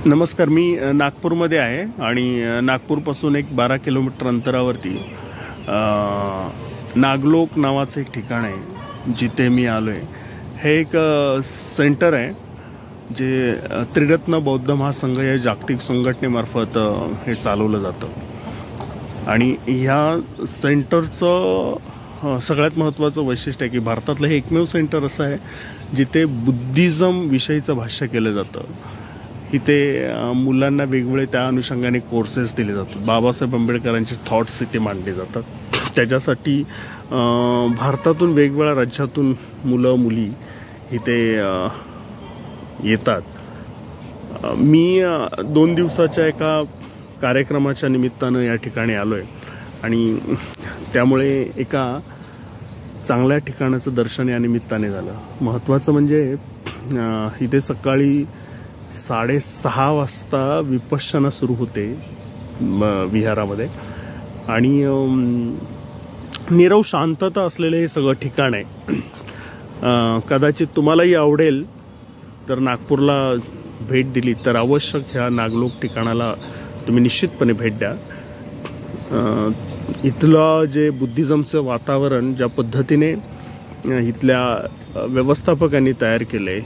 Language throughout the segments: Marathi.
नमस्कार, मी नागपूरमध्ये आहे आणि नागपूरपासून एक 12 किलोमीटर अंतरावरती नागलोक नावाचं एक ठिकाण आहे जिथे मी आलो आहे. हे एक सेंटर आहे जे त्रिरत्न बौद्ध महासंघ या जागतिक संघटनेमार्फत हे चालवलं जातं. आणि ह्या सेंटरचं सगळ्यात महत्त्वाचं वैशिष्ट्य आहे की भारतातलं हे एकमेव सेंटर असं आहे जिथे बुद्धिझम विषयीचं भाष्य केलं जातं. इथे मुलांना वेगवेगळे त्या अनुषंगाने कोर्सेस दिले जातात. बाबासाहेब आंबेडकरांचे थॉट्स इथे मांडले जातात. त्याच्यासाठी भारतातून वेगवेगळ्या राज्यातून मुलं मुली इथे येतात. मी 2 दिवसाच्या एका कार्यक्रमाच्या निमित्तानं या ठिकाणी आलो आहे आणि त्यामुळे एका चांगल्या ठिकाणाचं दर्शन या निमित्ताने झालं. महत्त्वाचं म्हणजे इथे सकाळी 6:30 वाजता विपश्यना सुरू होते विहारामध्ये आणि नीरव शांतता असलेले हे सगळं ठिकाण आहे. कदाचित तुम्हालाही आवडेल तर नागपूरला भेट दिली तर आवश्यक ह्या नागलोक ठिकाणाला तुम्ही निश्चितपणे भेट द्या. इथलं जे बुद्धिझमचं वातावरण ज्या पद्धतीने इथल्या व्यवस्थापकांनी तयार केले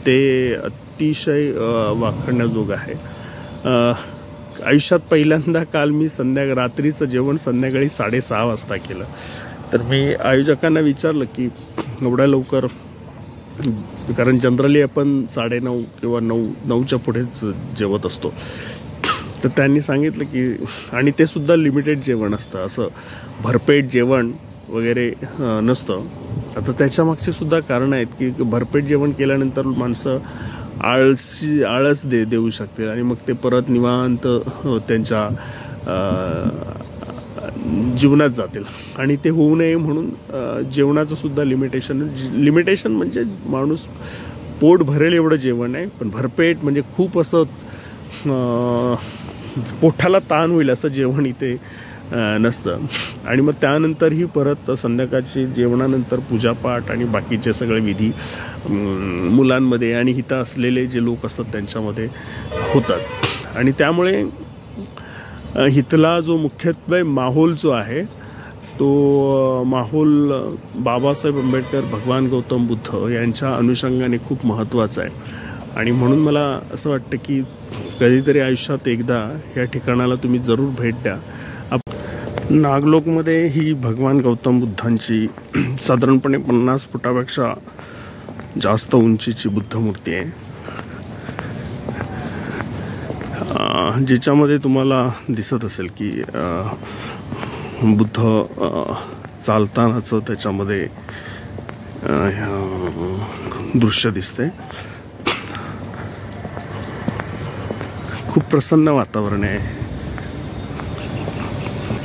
ते अतिशय वाखाणण्याजोग आहे. आयुष्यात पहिल्यांदा काल मी रात्रीचं जेवण संध्याकाळी 6:30 वाजता केलं. तर मी आयोजकांना विचारलं की एवढ्या लवकर, कारण जनरली आपण 9:30 किंवा 9च्या पुढेच जेवत असतो. तर त्यांनी सांगितलं की आणि ते सुद्धा लिमिटेड जेवण असतं, असं भरपेट जेवण वगैरे नसतं. आता त्याच्यामागची सुद्धा कारणं आहेत की भरपेट जेवण केल्यानंतर माणसं आळस देऊ शकतील आणि मग ते परत निवांत त्यांच्या जीवनात जातील. आणि ते होऊ नये म्हणून जेवणाचं सुद्धा लिमिटेशन म्हणजे माणूस पोट भरेल एवढं जेवण आहे, पण भरपेट म्हणजे खूप असं पोटाला ताण होईल असं जेवण इथे नसतं. आणि मग त्यानंतरही परत संध्याकाळची जेवणानंतर पूजापाठ आणि बाकीचे सगळे विधी मुलांमध्ये आणि इथं असलेले जे लोक असतात त्यांच्यामध्ये होतात. आणि त्यामुळे इथला जो मुख्यत्वे माहोल जो आहे तो माहोल बाबासाहेब आंबेडकर, भगवान गौतम बुद्ध यांच्या अनुषंगाने खूप महत्त्वाचा आहे. आणि म्हणून मला असं वाटतं की कधीतरी आयुष्यात एकदा या ठिकाणाला तुम्ही जरूर भेट द्या. नागलोकमध्ये ही भगवान गौतम बुद्धांची साधारणपणे 50 फुटापेक्षा जास्त उंचीची बुद्ध मूर्ती आहे, ज्याच्यामध्ये तुम्हाला दिसत असेल की बुद्ध चालतानाचं त्याच्यामध्ये दृश्य दिसते. खूप प्रसन्न वातावरण आहे.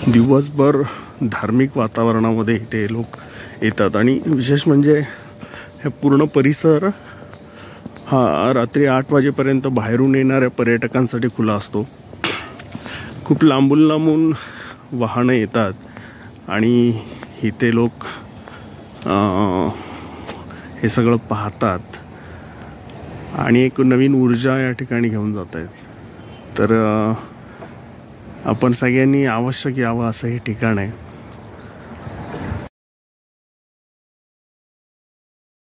दिवसभर धार्मिक वातावरणामध्ये इथे लोक येतात आणि विशेष म्हणजे हे पूर्ण परिसर हा रात्री 8 वाजेपर्यंत बाहेरून येणाऱ्या पर्यटकांसाठी खुला असतो. खूप लांबून वाहनं येतात आणि इथे लोक हे सगळं पाहतात आणि एक नवीन ऊर्जा या ठिकाणी घेऊन जात आहेत. तर आपण सगळ्यांनी अवश्य यावं असं हे ठिकाण आहे.